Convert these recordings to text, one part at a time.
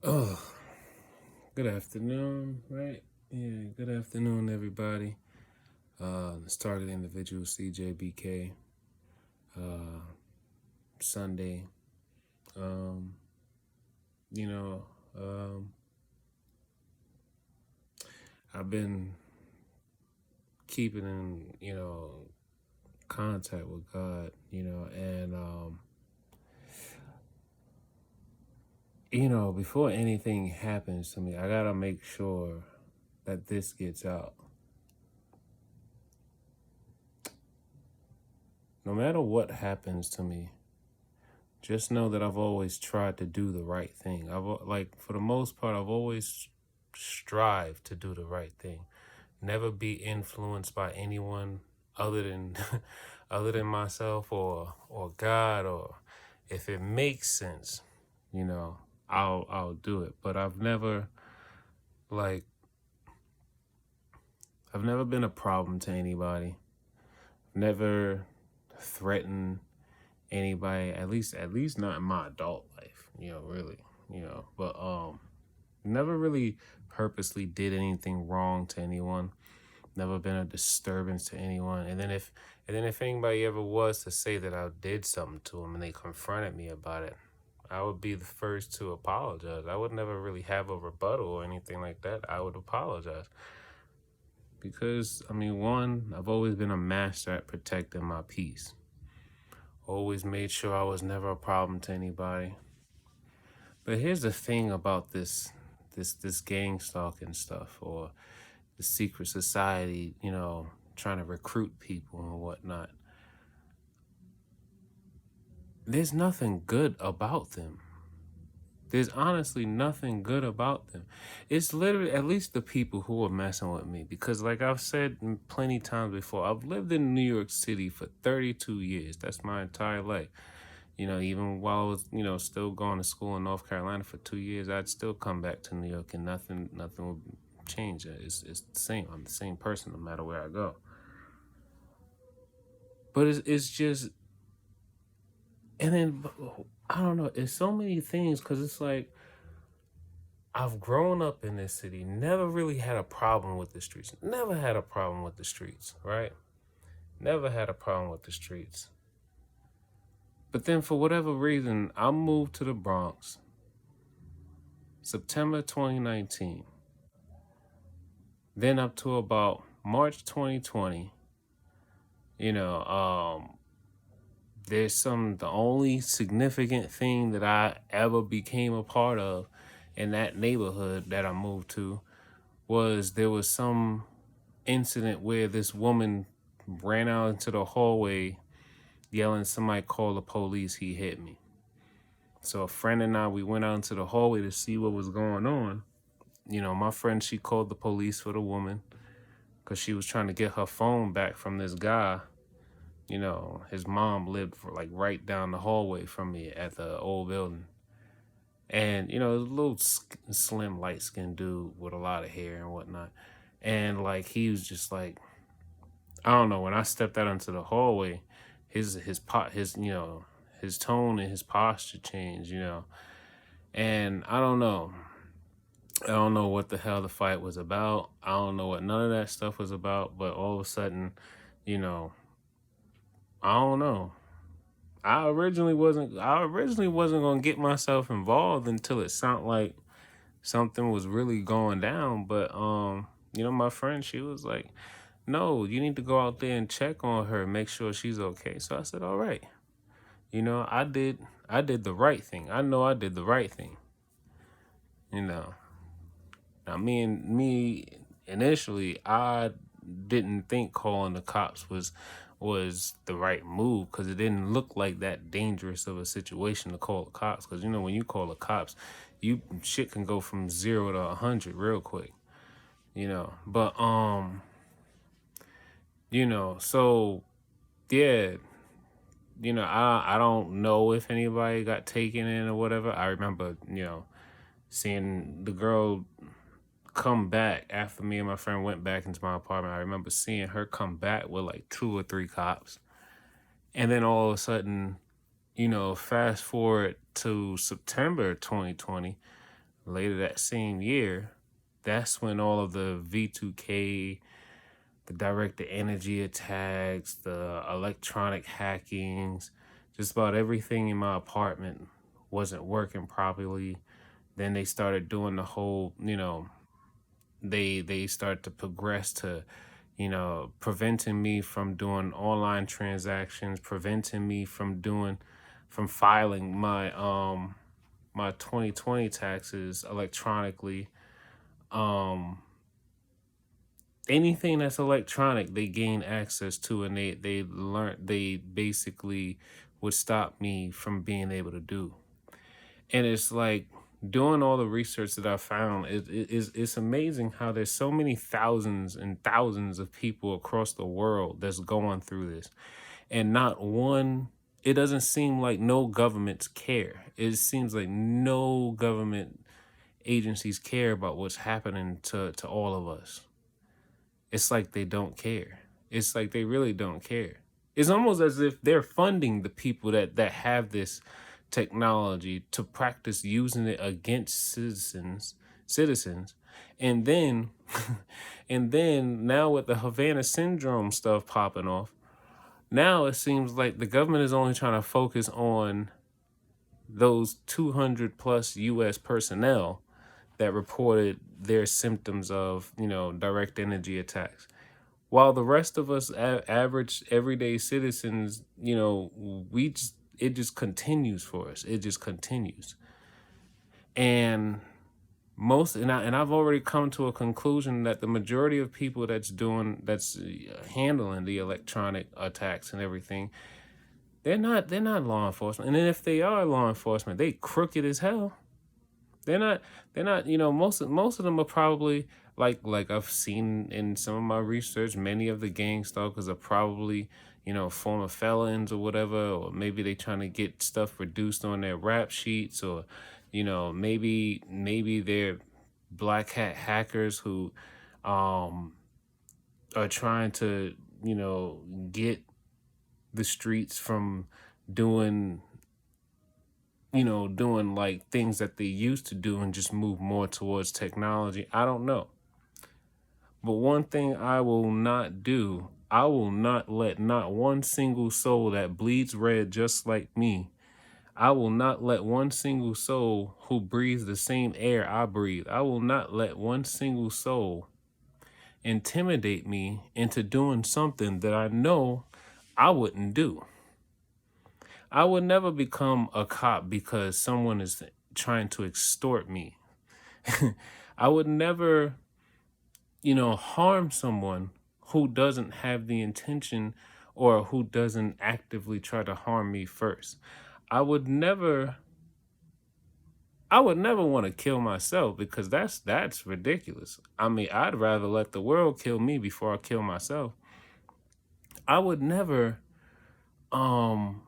Oh, good afternoon, right? Yeah, good afternoon, everybody. This target individual, CJBK, uh, Sunday. Um, you know, um, I've been keeping in, contact with God, and before anything happens to me, I gotta make sure that this gets out. No matter what happens to me, just know that I've always tried to do the right thing. For the most part, I've always strived to do the right thing. Never be influenced by anyone other than other than myself or God, or if it makes sense, you know, I'll do it. But like I've never been a problem to anybody. Never threatened anybody, at least not in my adult life, really. But never really purposely did anything wrong to anyone. Never been a disturbance to anyone. And then if anybody ever was to say that I did something to them and they confronted me about it, I would be the first to apologize. I would never really have a rebuttal or anything like that. I would apologize. Because, one, I've always been a master at protecting my peace. Always made sure I was never a problem to anybody. But here's the thing about this gang stalking stuff, or the secret society, trying to recruit people and whatnot. There's nothing good about them. There's honestly nothing good about them. It's literally, at least the people who are messing with me, because like I've said plenty times before, I've lived in New York City for 32 years. That's my entire life. Even while I was, still going to school in North Carolina for 2 years, I'd still come back to New York and nothing would change. It's the same. I'm the same person no matter where I go. But it's just, and then I don't know. It's so many things, because it's like I've grown up in this city, never really had a problem with the streets. Never had a problem with the streets, right? Never had a problem with the streets. But then for whatever reason, I moved to the Bronx, September 2019. Then up to about March 2020, you know, the only significant thing that I ever became a part of in that neighborhood that I moved to was there was some incident where this woman ran out into the hallway yelling, "Somebody call the police, he hit me." So a friend and I, we went out into the hallway to see what was going on. My friend, she called the police for the woman because she was trying to get her phone back from this guy. His mom lived for like right down the hallway from me at the old building. And, it was a little slim, light skinned dude with a lot of hair and whatnot. And like, he was just like, I don't know, when I stepped out into the hallway, his tone and his posture changed. And I don't know. I don't know what the hell the fight was about. I don't know what none of that stuff was about, but all of a sudden, you know, I don't know. I originally wasn't gonna get myself involved until it sounded like something was really going down. But my friend, she was like, "No, you need to go out there and check on her, make sure she's okay." So I said, "All right." I did the right thing. I know I did the right thing. You know. Now me initially, I didn't think calling the cops was the right move, because it didn't look like that dangerous of a situation to call the cops. Because when you call the cops, you shit can go from 0 to 100 real quick. But so yeah, I don't know if anybody got taken in or whatever. I remember seeing the girl come back after me and my friend went back into my apartment. I remember seeing her come back with like 2 or 3 cops. And then all of a sudden, fast forward to September 2020, later that same year, that's when all of the V2K, the directed energy attacks, the electronic hackings, just about everything in my apartment wasn't working properly. Then they started doing the whole, they start to progress to, preventing me from doing online transactions, preventing me from filing my 2020 taxes electronically. um Anything that's electronic they gain access to, and they basically would stop me from being able to do. And it's like, doing all the research that I found, it's amazing how there's so many thousands and thousands of people across the world that's going through this, and not one. It doesn't seem like no governments care. It seems like no government agencies care about what's happening to all of us. It's like they don't care. It's like they really don't care. It's almost as if they're funding the people that have this technology to practice using it against citizens. And then and then now with the Havana syndrome stuff popping off, now it seems like the government is only trying to focus on those 200 plus US personnel that reported their symptoms of, direct energy attacks. While the rest of us, average everyday citizens, it just continues for us. It just continues. And I've already come to a conclusion that the majority of people that's handling the electronic attacks and everything, they're not law enforcement. And then if they are law enforcement, they crooked as hell. They're not, most of them are probably like I've seen in some of my research, many of the gang stalkers are probably, former felons or whatever, or maybe they trying to get stuff reduced on their rap sheets, or, maybe they're black hat hackers who um are trying to, get the streets from doing doing like things that they used to do and just move more towards technology. I don't know. But one thing I will not do, I will not let not one single soul that bleeds red just like me, I will not let one single soul who breathes the same air I breathe, I will not let one single soul intimidate me into doing something that I know I wouldn't do. I would never become a cop because someone is trying to extort me. I would never, harm someone who doesn't have the intention, or who doesn't actively try to harm me first. I would never I would never want to kill myself, because that's ridiculous. I mean, I'd rather let the world kill me before I kill myself. I would never um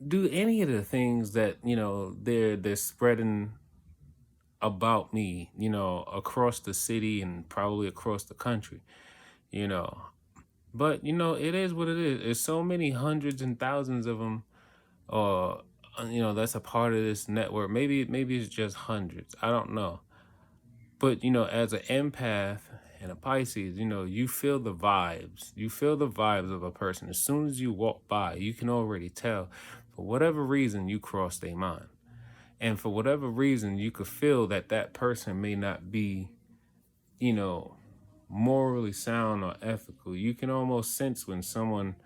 do any of the things that, they're spreading about me, across the city and probably across the country, you know. But it is what it is. There's so many hundreds and thousands of them, that's a part of this network. Maybe it's just hundreds. I don't know. But as an empath and a Pisces, you feel the vibes. You feel the vibes of a person. As soon as you walk by, you can already tell, for whatever reason, you cross their mind. And for whatever reason, you could feel that that person may not be, you know, morally sound or ethical. You can almost sense when someone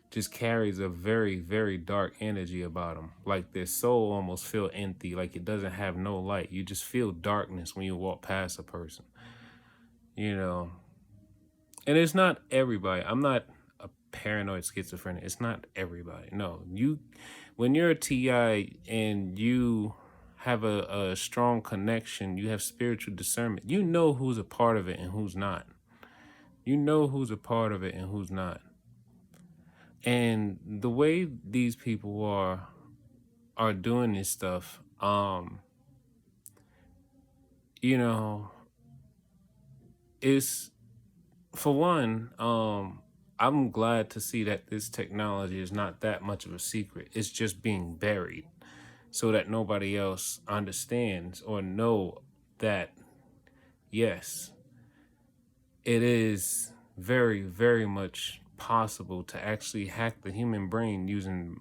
just carries a very, very dark energy about them. Like their soul almost feel empty, like it doesn't have no light. You just feel darkness when you walk past a person, you know. And it's not everybody. I'm not a paranoid schizophrenic. It's not everybody. No, when you're a TI and you have a strong connection, you have spiritual discernment. You know who's a part of it and who's not. You know who's a part of it and who's not. And the way these people are doing this stuff, you know, is, for one, I'm glad to see that this technology is not that much of a secret. It's just being buried. so that nobody else understands or know that, yes, it is very, very much possible to actually hack the human brain using,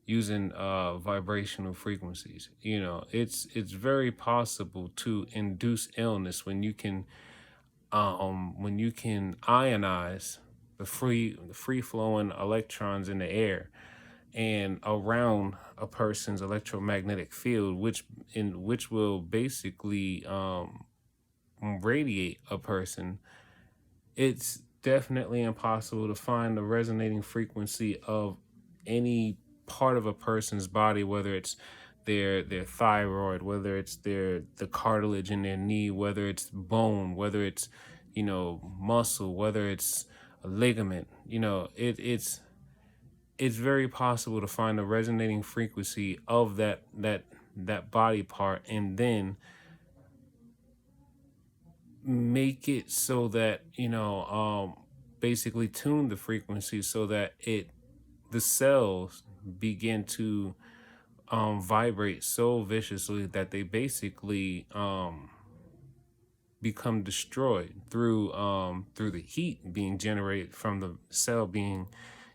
using vibrational frequencies. It's very possible to induce illness when you can ionize the free flowing electrons in the air and around a person's electromagnetic field, which will basically radiate a person. It's definitely impossible to find the resonating frequency of any part of a person's body, whether it's their thyroid, whether it's the cartilage in their knee, whether it's bone, whether it's muscle, whether it's a ligament. It's very possible to find the resonating frequency of that body part, and then make it so that basically tune the frequency so that the cells begin to vibrate so viciously that they basically become destroyed through the heat being generated from the cell being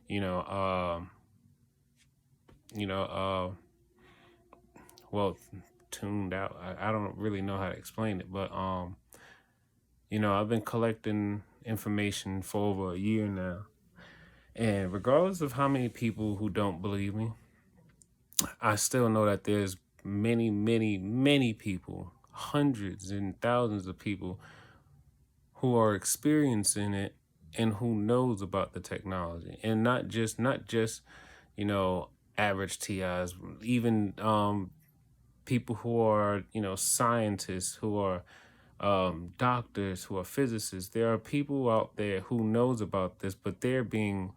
you know uh you know well, tuned out. I don't really know how to explain it, but I've been collecting information for over a year now, and regardless of how many people who don't believe me, I still know that there's many, many, many people, hundreds and thousands of people who are experiencing it and who knows about the technology, and not just average TIs, even people who are scientists, who are doctors, who are physicists. There are people out there who knows about this, but they're being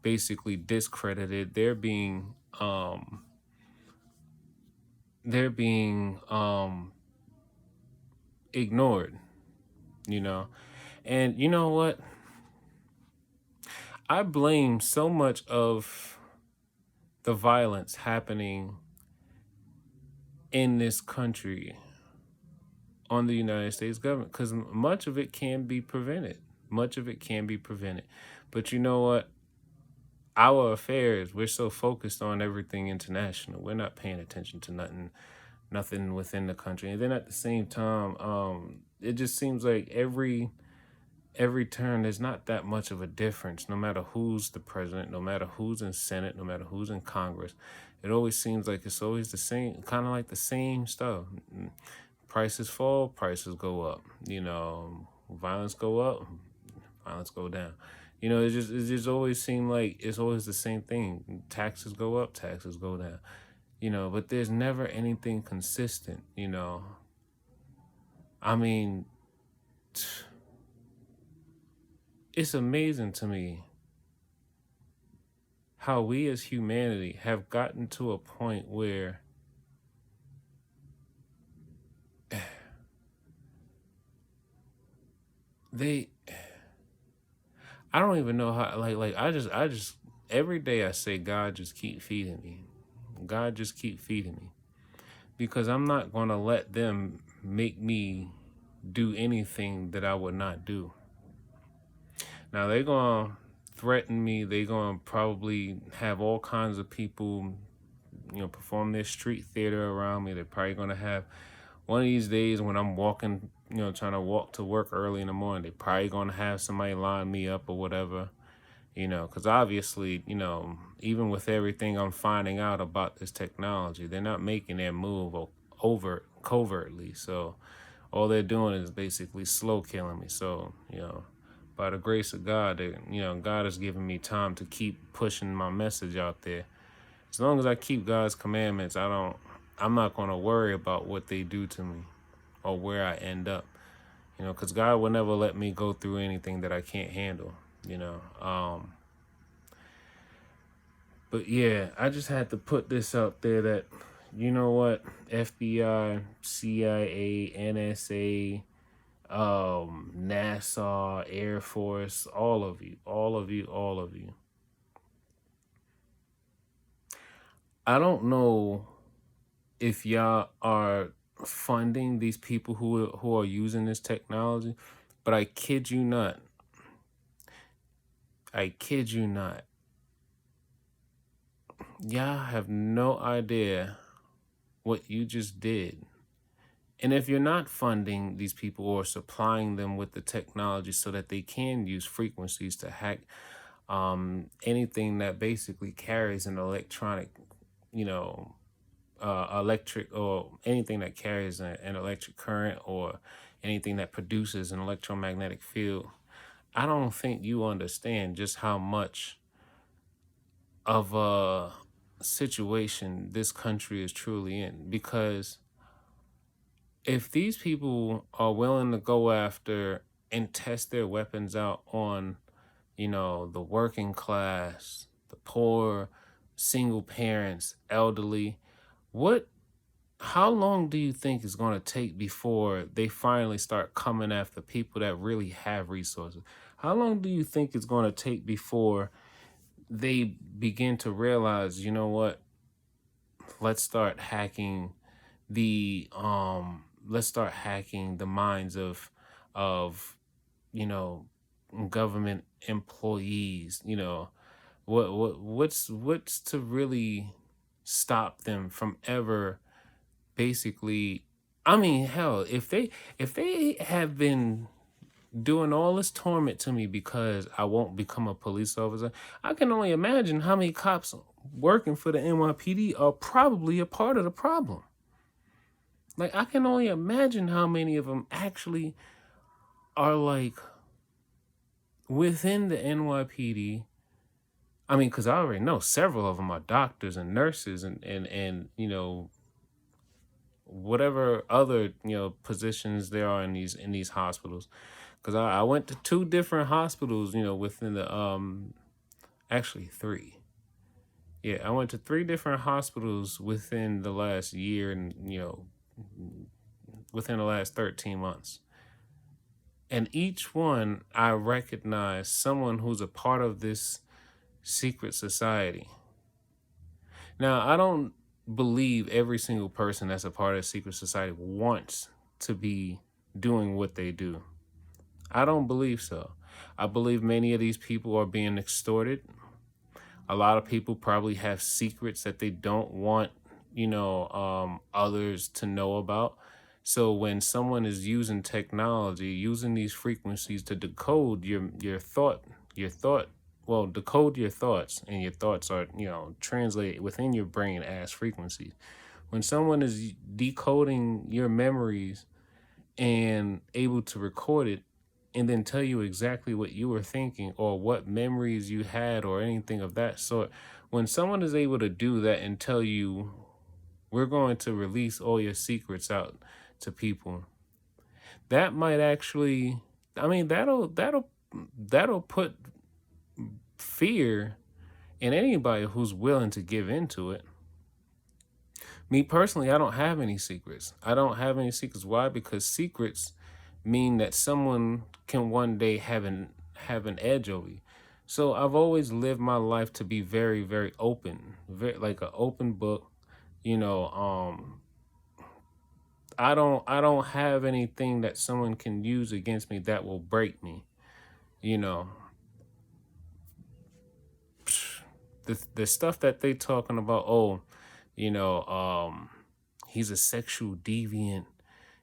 basically discredited. They're being ignored, you know. And you know what? I blame so much of the violence happening in this country on the United States government, because much of it can be prevented. Much of it can be prevented. But you know what? Our affairs, we're so focused on everything international. We're not paying attention to nothing within the country. And then at the same time, it just seems like every turn there's not that much of a difference, no matter who's the president, no matter who's in Senate, no matter who's in Congress. It always seems like it's always the same, kind of like the same stuff. Prices fall, prices go up. Violence go up, violence go down. It just always seemed like it's always the same thing. Taxes go up, taxes go down. But there's never anything consistent. I mean, it's amazing to me how we as humanity have gotten to a point where they I don't even know how, I just every day I say, God, just keep feeding me. God, just keep feeding me, because I'm not going to let them make me do anything that I would not do. Now they're going to threaten me. They're going to probably have all kinds of people, perform their street theater around me. They're probably going to have one of these days when I'm walking, trying to walk to work early in the morning, they're probably going to have somebody line me up or whatever, because obviously, even with everything I'm finding out about this technology, they're not making their move covertly. So all they're doing is basically slow killing me. So, by the grace of God, God has given me time to keep pushing my message out there. As long as I keep God's commandments, I'm not going to worry about what they do to me or where I end up, because God will never let me go through anything that I can't handle, But yeah, I just had to put this out there that, you know what, FBI, CIA, NSA, NASA, Air Force, all of you, all of you, all of you. I don't know if y'all are funding these people who are using this technology, but I kid you not, y'all have no idea what you just did. And if you're not funding these people or supplying them with the technology so that they can use frequencies to hack anything that basically carries an electronic, you know, electric, or anything that carries an electric current, or anything that produces an electromagnetic field, I don't think you understand just how much of a situation this country is truly in. Because if these people are willing to go after and test their weapons out on, the working class, the poor, single parents, elderly, what how long do you think it's going to take before they finally start coming after people that really have resources? How long do you think it's going to take before they begin to realize, you know what, let's start hacking let's start hacking the minds of you know government employees. What's to really stop them from ever, basically, I mean, hell, if they have been doing all this torment to me because I won't become a police officer, I can only imagine how many cops working for the NYPD are probably a part of the problem. Like, I can only imagine how many of them actually are, like, within the NYPD. I mean, because I already know several of them are doctors and nurses, and whatever other positions there are in these hospitals. Because I went to two different hospitals, within the actually three. Yeah, I went to three different hospitals within the last year, and within the last 13 months. And each one, I recognize someone who's a part of this secret society. Now, I don't believe every single person that's a part of the secret society wants to be doing what they do. I don't believe so. I believe many of these people are being extorted. A lot of people probably have secrets that they don't want, others to know about. So when someone is using technology, using these frequencies to decode your thought, well, decode your thoughts, and your thoughts are, translated within your brain as frequencies. When someone is decoding your memories and able to record it and then tell you exactly what you were thinking or what memories you had or anything of that sort, when someone is able to do that and tell you, we're going to release all your secrets out to people, that might actually, I mean, that'll put fear in anybody who's willing to give into it. Me personally, I don't have any secrets. I don't have any secrets. Why? Because secrets mean that someone can one day have an edge over you. So I've always lived my life to be very, very open, very like an open book. You know, I don't have anything that someone can use against me that will break me. You know, the stuff that they talking about. Oh, you know, he's a sexual deviant.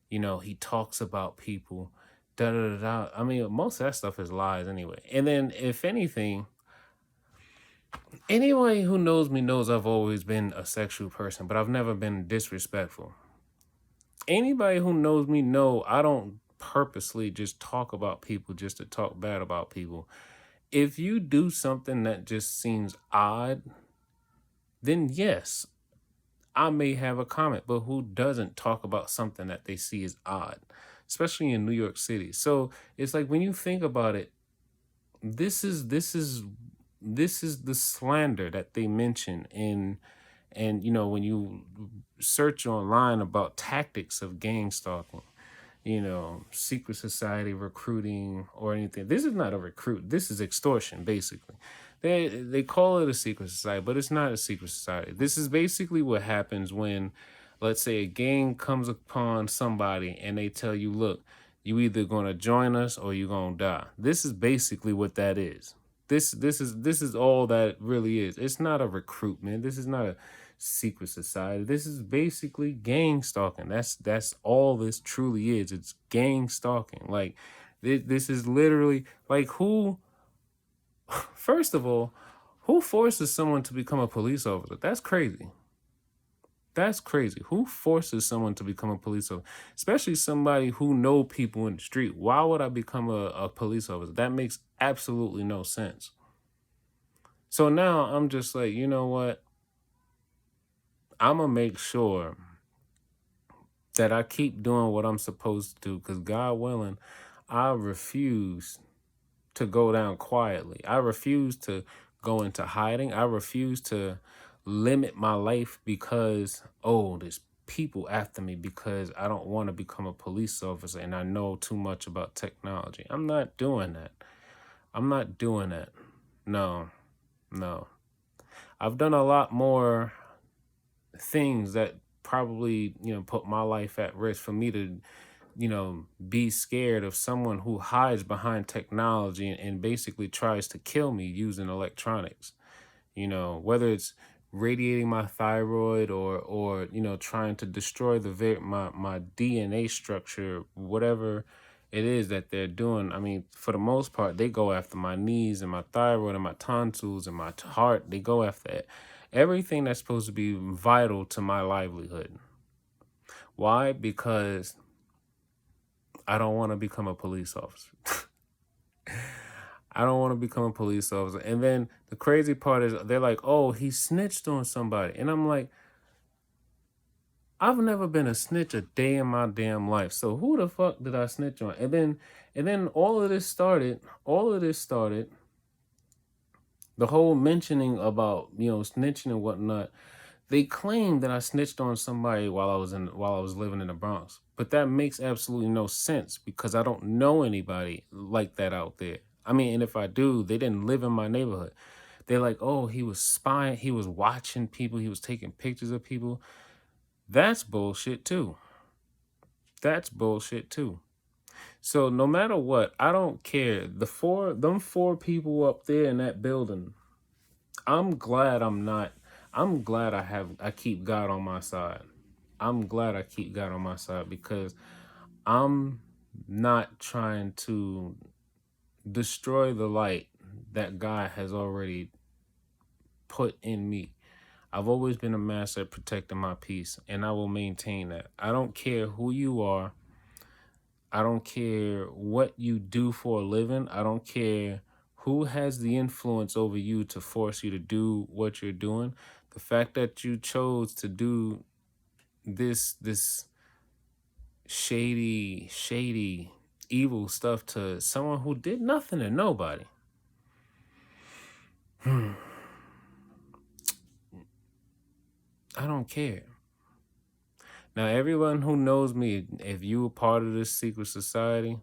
He talks about people. Da da da da. I mean, most of that stuff is lies anyway. And then, if anything, anybody who knows me knows I've always been a sexual person, but I've never been disrespectful. Anybody who knows me know I don't purposely just talk about people just to talk bad about people. If you do something that just seems odd, then yes, I may have a comment, but who doesn't talk about something that they see as odd, especially in New York City? So it's like, when you think about it, this is the slander that they mention in, and when you search online about tactics of gang stalking, secret society recruiting or anything. This is not a recruit. This is extortion, basically. They call it a secret society, but it's not a secret society. This is basically what happens when, let's say, a gang comes upon somebody and they tell you, look, you either gonna join us or you're gonna die. This is basically what that is. This is all that really is. It's not a recruitment. This is not a secret society. This is basically gang stalking. That's all this truly is. It's gang stalking. Like this is literally like who. First of all, who forces someone to become a police officer? That's crazy. That's crazy. Who forces someone to become a police officer? Especially somebody who know people in the street. Why would I become a police officer? That makes absolutely no sense. So now I'm just like, you know what? I'm going to make sure that I keep doing what I'm supposed to do because God willing, I refuse to go down quietly. I refuse to go into hiding. I refuse to limit my life because, oh, there's people after me because I don't want to become a police officer and I know too much about technology. I'm not doing that. I'm not doing that. No, no. I've done a lot more things that probably, put my life at risk for me to be scared of someone who hides behind technology and basically tries to kill me using electronics. Whether it's radiating my thyroid or trying to destroy my DNA structure, whatever it is that they're doing. I mean, for the most part, they go after my knees and my thyroid and my tonsils and my heart. They go after everything that's supposed to be vital to my livelihood. Why? Because I don't want to become a police officer. I don't want to become a police officer. And then the crazy part is they're like, oh, he snitched on somebody. And I'm like, I've never been a snitch a day in my damn life. So who the fuck did I snitch on? And then all of this started, the whole mentioning about, snitching and whatnot. They claim that I snitched on somebody while I was living in the Bronx. But that makes absolutely no sense because I don't know anybody like that out there. I mean, and if I do, they didn't live in my neighborhood. They're like, oh, he was spying, he was watching people, he was taking pictures of people. That's bullshit too. That's bullshit too. So no matter what, I don't care. Them four people up there in that building, I'm glad I'm not. I'm glad I keep God on my side. I'm glad I keep God on my side because I'm not trying to destroy the light that God has already put in me. I've always been a master at protecting my peace, and I will maintain that. I don't care who you are. I don't care what you do for a living. I don't care who has the influence over you to force you to do what you're doing. The fact that you chose to do this shady, evil stuff to someone who did nothing to nobody. I don't care. Now, everyone who knows me, if you were part of this secret society,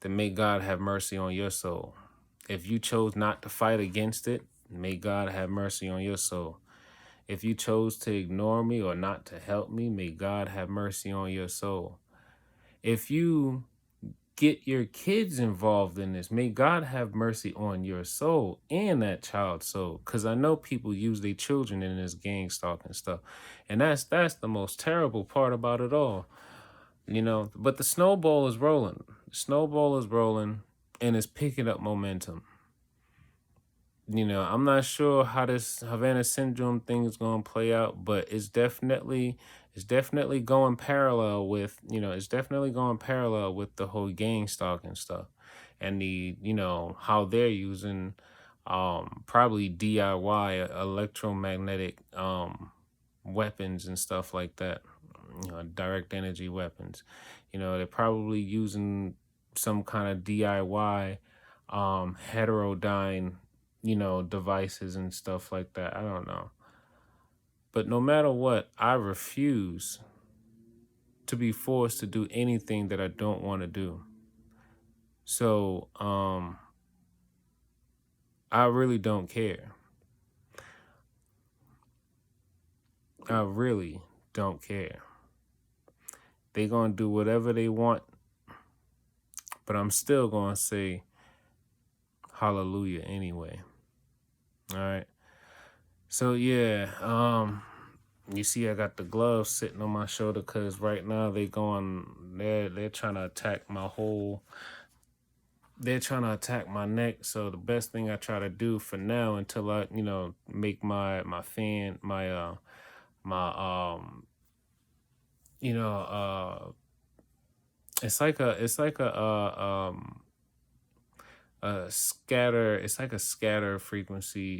then may God have mercy on your soul. If you chose not to fight against it, may God have mercy on your soul. If you chose to ignore me or not to help me, may God have mercy on your soul. If you get your kids involved in this, may God have mercy on your soul and that child's soul. Because I know people use their children in this gang stalking stuff. And that's the most terrible part about it all. But the snowball is rolling. The snowball is rolling and it's picking up momentum. I'm not sure how this Havana syndrome thing is going to play out, but it's definitely going parallel with, the whole gang stalking stuff and how they're using probably DIY electromagnetic weapons and stuff like that, direct energy weapons. They're probably using some kind of DIY heterodyne devices and stuff like that. I don't know. But no matter what, I refuse to be forced to do anything that I don't want to do. So, I really don't care. I really don't care. They gonna do whatever they want, but I'm still gonna say hallelujah anyway. All right. So yeah, you see, I got the gloves sitting on my shoulder because right now they're trying to attack my whole. They're trying to attack my neck. So the best thing I try to do for now until I, make my fan my you know it's like a scatter. It's like a scatter frequency.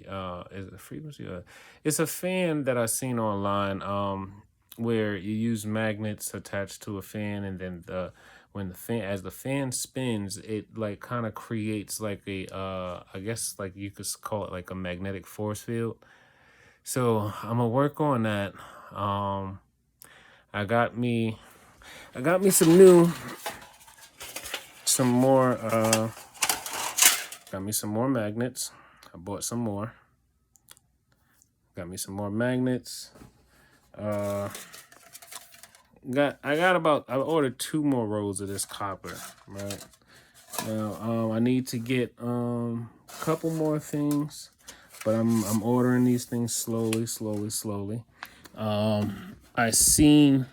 Is it a frequency? It's a fan that I seen online. Where you use magnets attached to a fan, and then when the fan spins, it like kind of creates like a I guess like you could call it like a magnetic force field. So I'm gonna work on that. Um, I got me I got me some more. Got me some more magnets. I bought some more. Got me some more magnets. Uh, I ordered 2 more rolls of this copper. Right now, I need to get a couple more things, but I'm ordering these things slowly. I seen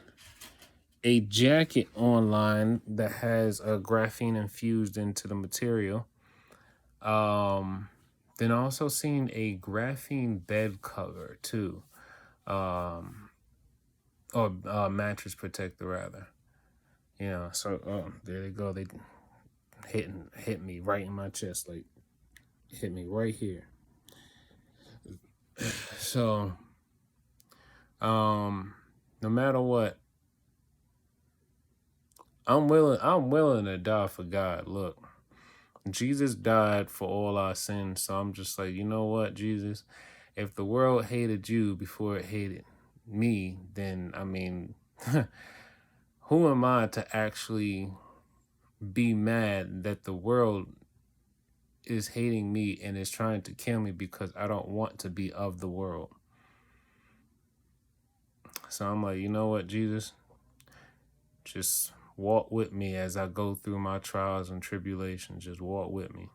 a jacket online that has a graphene infused into the material. Then I also seen a graphene bed cover too, or mattress protector rather. So there they go. They hit me right in my chest, like hit me right here. So, no matter what, I'm willing to die for God. Look, Jesus died for all our sins, so I'm just like, you know what, Jesus, if the world hated you before it hated me, then I mean, who am I to actually be mad that the world is hating me and is trying to kill me because I don't want to be of the world? So I'm like, you know what, Jesus, just walk with me as I go through my trials and tribulations. Just walk with me.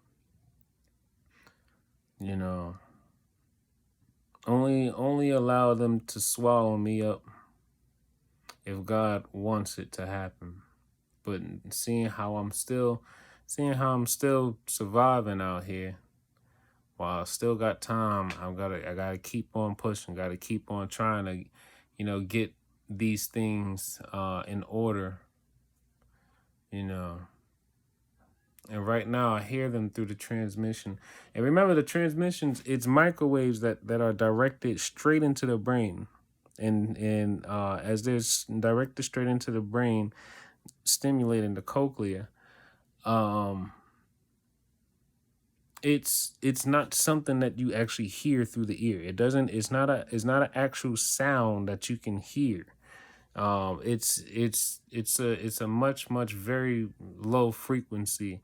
You know, only allow them to swallow me up if God wants it to happen. But seeing how I'm still surviving out here, while I still got time, I gotta keep on pushing, gotta keep on trying to, get these things in order, you know. And right now I hear them through the transmission. And remember, the transmissions, it's microwaves that are directed straight into the brain. And as they're directed straight into the brain, stimulating the cochlea, um, it's not something that you actually hear through the ear. It's not an actual sound that you can hear. It's a much very low frequency,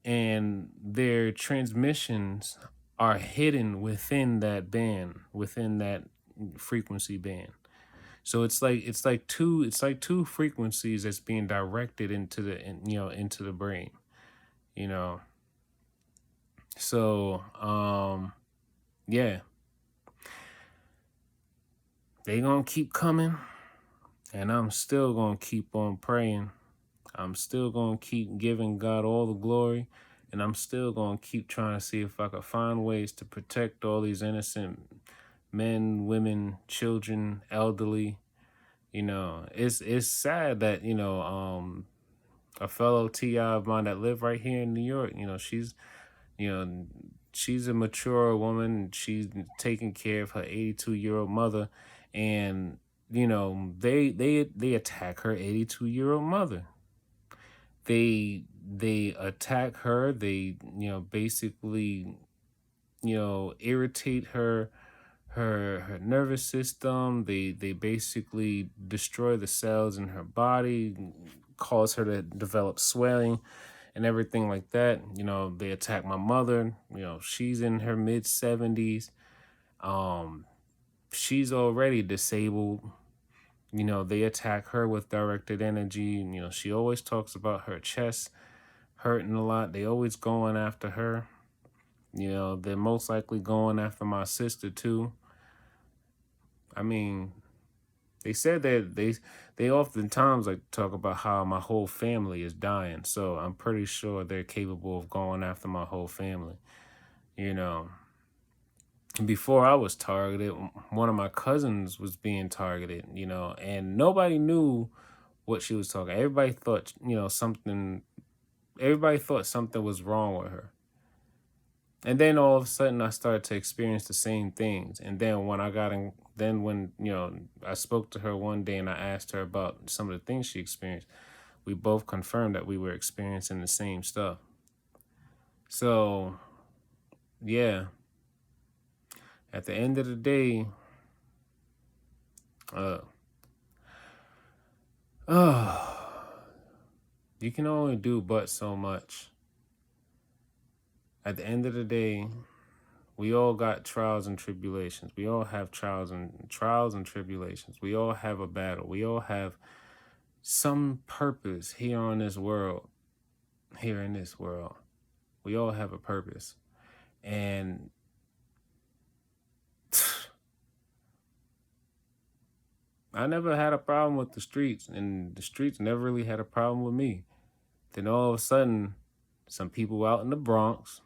and their transmissions are hidden within that frequency band. So it's like two frequencies that's being directed into the brain. You know, so yeah, they gonna keep coming, and I'm still gonna keep on praying. I'm still gonna keep giving God all the glory, and I'm still gonna keep trying to see if I could find ways to protect all these innocent men, women, children, elderly. It's sad that a fellow TI of mine that live right here in New York. You know she's a mature woman. She's taking care of her 82-year-old mother, and they attack her 82-year-old mother. They attack her. They basically irritate her nervous system. They basically destroy the cells in her body, cause her to develop swelling, and everything like that. You know, they attacked my mother. You know, she's in her mid 70s. Um, she's already disabled. You know, they attack her with directed energy. And, you know, she always talks about her chest hurting a lot. They always going after her. You know, they're most likely going after my sister too. I mean, they said that they oftentimes like talk about how my whole family is dying. So I'm pretty sure they're capable of going after my whole family. You know, before I was targeted, one of my cousins was being targeted, you know, and nobody knew what she was talking. Everybody thought, you know, everybody thought something was wrong with her. And then all of a sudden I started to experience the same things. And then when, you know, I spoke to her one day and I asked her about some of the things she experienced, we both confirmed that we were experiencing the same stuff. So, yeah, at the end of the day, uh, you can only do but so much. At the end of the day, we all got trials and tribulations. We all have trials and tribulations. We all have a battle. We all have some purpose here on this world, here in this world. We all have a purpose. And I never had a problem with the streets, and the streets never really had a problem with me. Then all of a sudden, some people out in the Bronx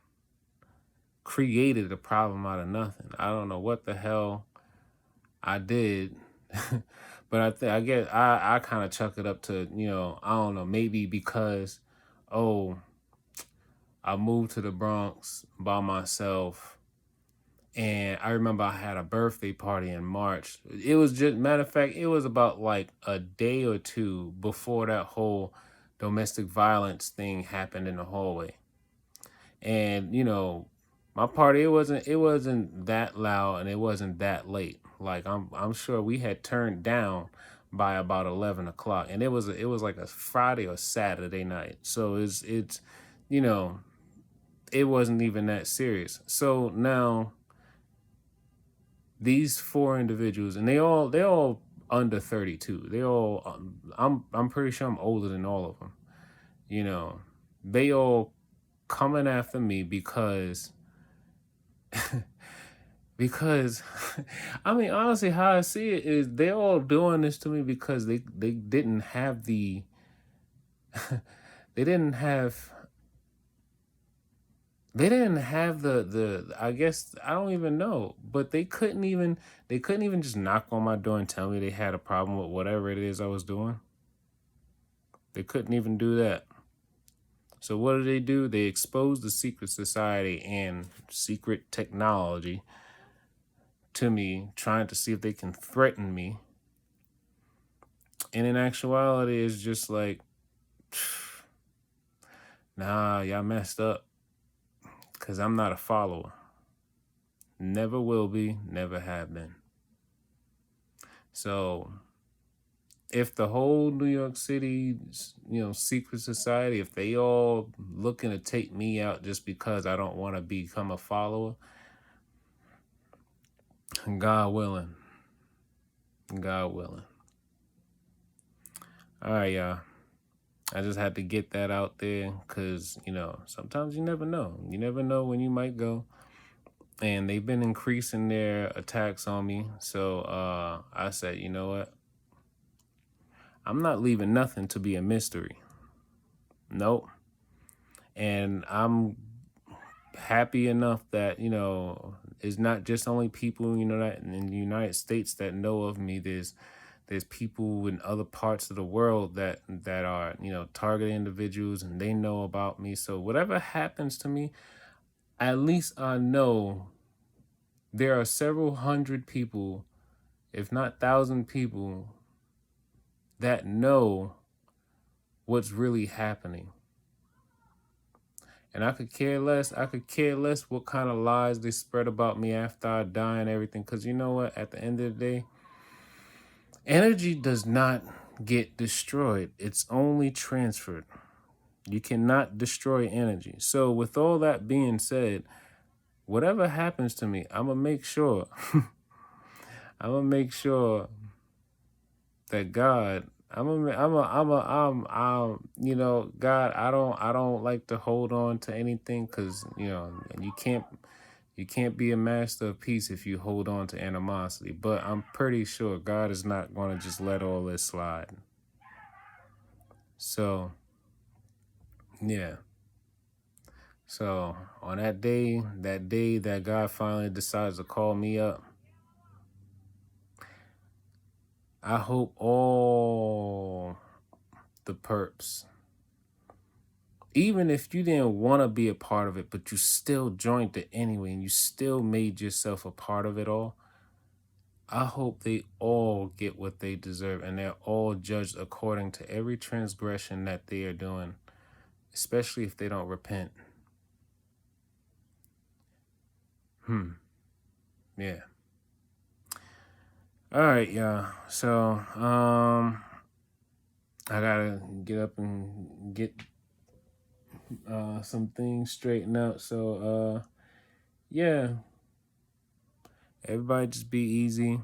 created a problem out of nothing. I don't know what the hell I did. But I kind of chuck it up to, you know, I don't know, maybe because, oh, I moved to the Bronx by myself. And I remember I had a birthday party in March. It was just, matter of fact, it was about like a day or two before that whole domestic violence thing happened in the hallway. And, you know, my party, it wasn't that loud and it wasn't that late. Like I'm sure we had turned down by about 11 o'clock, and it was like a Friday or Saturday night. So it's you know, it wasn't even that serious. So now these four individuals, and they all under 32. They all I'm pretty sure I'm older than all of them. You know, they all coming after me because because I mean, honestly, how I see it is they're all doing this to me because they didn't have the they didn't have they didn't have the I guess I don't even know, but they couldn't even just knock on my door and tell me they had a problem with whatever it is I was doing. They couldn't even do that. So what do? They expose the secret society and secret technology to me, trying to see if they can threaten me. And in actuality, it's just like, nah, y'all messed up. Because I'm not a follower. Never will be, never have been. So if the whole New York City, secret society, if they all looking to take me out just because I don't want to become a follower, God willing, God willing. All right, y'all. I just had to get that out there because, sometimes you never know. You never know when you might go. And they've been increasing their attacks on me. So I said, you know what? I'm not leaving nothing to be a mystery. Nope. And I'm happy enough that, it's not just only people, that in the United States that know of me. There's people in other parts of the world that are, target individuals, and they know about me. So whatever happens to me, at least I know there are several hundred people, if not 1,000 people, that know what's really happening. And I could care less. I could care less what kind of lies they spread about me after I die and everything. Because you know what? At the end of the day, energy does not get destroyed. It's only transferred. You cannot destroy energy. So with all that being said, whatever happens to me, I'm gonna make sure I'm gonna make sure that God, you know, God, I don't like to hold on to anything because, you know, you can't be a master of peace if you hold on to animosity. But I'm pretty sure God is not going to just let all this slide. So, yeah. So on that day that God finally decides to call me up, I hope all the perps, even if you didn't want to be a part of it, but you still joined it anyway and you still made yourself a part of it all, I hope they all get what they deserve and they're all judged according to every transgression that they are doing, especially if they don't repent. Yeah. All right, y'all. So, I gotta get up and get some things straightened out. So, yeah, everybody just be easy.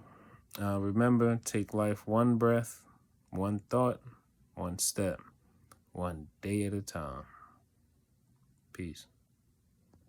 Remember, take life one breath, one thought, one step, one day at a time. Peace.